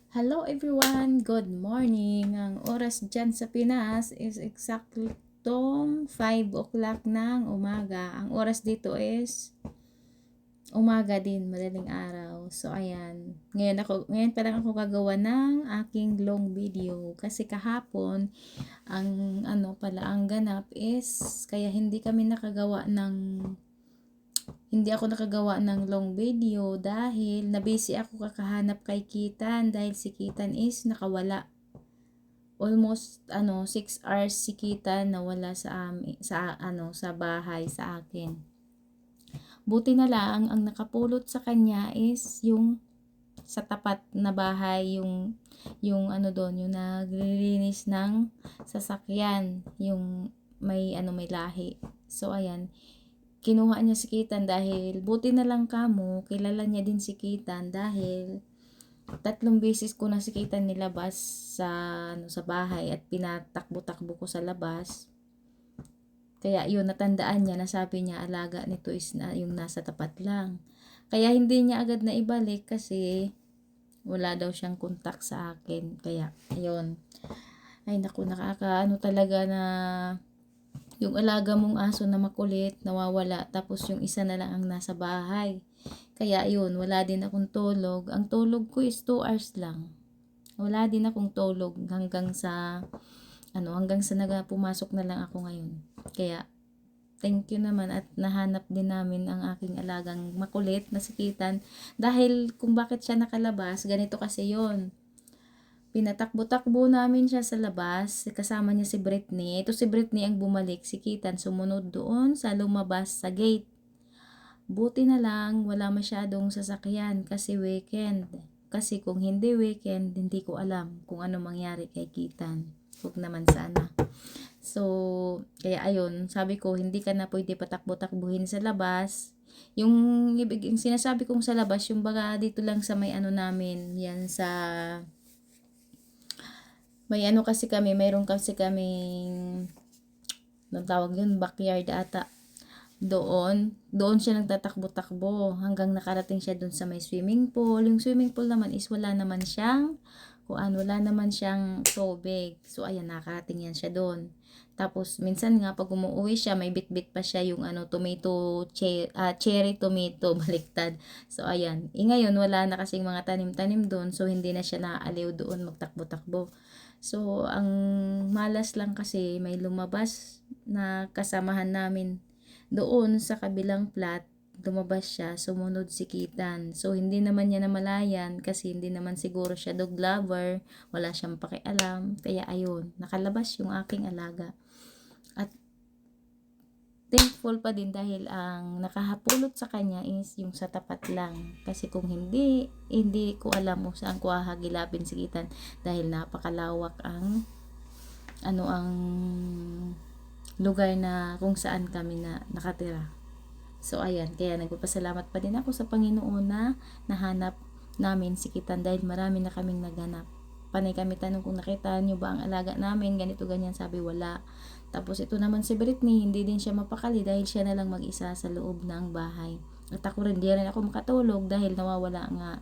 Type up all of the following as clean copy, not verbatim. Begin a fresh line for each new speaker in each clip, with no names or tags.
Hello everyone! Good morning! Ang oras dyan sa Pinas is exactly tong 5 o'clock ng umaga. Ang oras dito is umaga din, madaling araw. So ayan, ngayon pa lang ako gagawa ng aking long video kasi kahapon ang ganap is kaya hindi ako nakagawa ng long video dahil nabisi ako kakahanap kay Kitan dahil si Kitan is nakawala. Almost 6 hours si Kitan nawala sa amin, sa bahay sa akin. Buti na lang ang nakapulot sa kanya is yung sa tapat na bahay, yung doon, yung naglilinis ng sasakyan, yung may lahi. So ayan, kinuha niya si Kitan dahil buti na lang kilala niya din si Kitan dahil 3 beses ko na si Kitan nilabas sa bahay at pinatakbo-takbo ko sa labas. Kaya yun, natandaan niya na sabi niya alaga nito is na yung nasa tapat lang. Kaya hindi niya agad na ibalik kasi wala daw siyang contact sa akin. Kaya ayun. Ay naku, talaga na yung alaga mong aso na makulit, nawawala, tapos yung isa na lang ang nasa bahay. Kaya yun, wala din akong tulog. Ang tulog ko is 2 hours lang. Wala din akong tulog hanggang sa pumasok na lang ako ngayon. Kaya thank you naman at nahanap din namin ang aking alagang makulit na si Kitan. Dahil kung bakit siya nakalabas, ganito kasi yon. Pinatakbo-takbo namin siya sa labas, kasama niya si Britney. Ito si Britney ang bumalik, si Kitan sumunod doon sa lumabas sa gate. Buti na lang wala masyadong sasakyan kasi weekend. Kasi kung hindi weekend, hindi ko alam kung ano mangyari kay Kitan. Huwag naman sana. So, kaya ayun, sabi ko, hindi ka na pwede patakbo-takbuhin sa labas. Yung sinasabi kong sa labas, yung baga dito lang sa may namin, yan sa mayroon kasi kaming tawag yun, backyard ata. Doon siya nagtatakbo-takbo hanggang nakarating siya doon sa may swimming pool. Yung swimming pool naman is wala naman siyang tubig. So ayan, nakarating yan siya doon. Tapos minsan nga pag umuwi siya, may bitbit pa siya yung cherry tomato baliktad. So ayan, ngayon wala na kasing mga tanim-tanim doon, so hindi na siya naaaliw doon magtakbo-takbo. So ang malas lang kasi may lumabas na kasamahan namin doon sa kabilang flat, lumabas siya, sumunod si Kitan. So, hindi naman niya namalayan kasi hindi naman siguro siya dog lover, wala siyang pakialam. Kaya ayun, nakalabas yung aking alaga. At thankful pa din dahil ang nakahapulot sa kanya is yung sa tapat lang. Kasi kung hindi ko alam kung saan ko hahagilapin si Kitan dahil napakalawak ang lugar na kung saan kami na nakatira. So ayan, kaya nagpapasalamat pa din ako sa Panginoon na nahanap namin si Kitan dahil marami na kaming naganap. Panay kami tanong kung nakita niyo ba ang alaga namin, ganito ganyan, sabi wala. Tapos ito naman si Britney, hindi din siya mapakali dahil siya na lang mag-isa sa loob ng bahay. At ako rin, di rin ako makatulog dahil nawawala nga.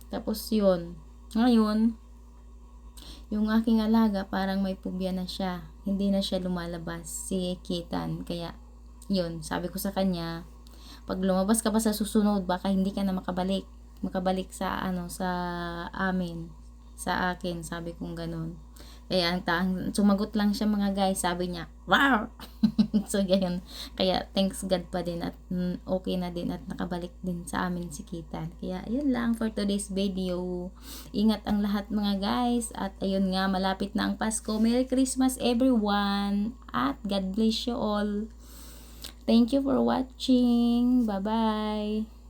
Tapos yun, ngayon, yung aking alaga parang may pubya na siya. Hindi na siya lumalabas, si Kitan. Kaya, yun, sabi ko sa kanya, pag lumabas ka pa sa susunod, baka hindi ka na makabalik sa amin, sa akin, sabi kong ganun. Kaya sumagot lang siya mga guys, sabi niya, wow! So, ganyan. Kaya, thanks God pa din at okay na din at nakabalik din sa amin si Kitan. Kaya, yun lang for today's video. Ingat ang lahat mga guys. At ayun nga, malapit na ang Pasko. Merry Christmas everyone! At God bless you all. Thank you for watching. Bye-bye.